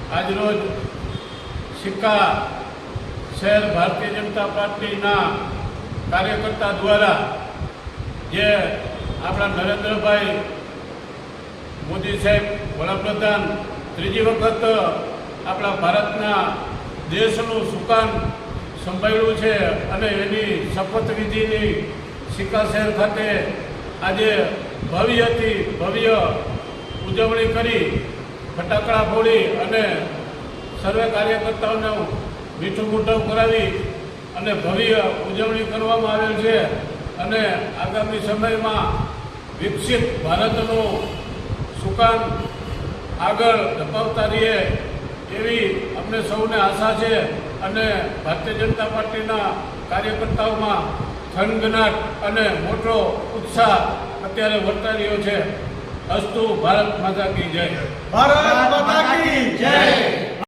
આજરોજ સિક્કા શહેર ભારતીય જનતા પાર્ટીના કાર્યકર્તા દ્વારા જે આપણા નરેન્દ્રભાઈ મોદી સાહેબ વડાપ્રધાન ત્રીજી વખત આપણા ભારતના દેશનું સુકાન સંભાળ્યું છે અને એની શપથવિધિની સિક્કા શહેર ખાતે આજે ભવ્યથી ભવ્ય ઉજવણી કરી ફટાકડા ફોડી અને સર્વે કાર્યકર્તાઓને મીઠું મોઢું કરાવી અને ભવ્ય ઉજવણી કરવામાં આવેલ છે અને આગામી સમયમાં વિકસિત ભારતનું સુકાન આગળ ધપાવતા રહીએ એવી અમને સૌને આશા છે અને ભારતીય જનતા પાર્ટીના કાર્યકર્તાઓમાં થનગનાટ અને મોટો ઉત્સાહ અત્યારે વર્તાઈ રહ્યો છે. અસ્તુ ભારત માતા કી જય. ભારત માતા કી જય.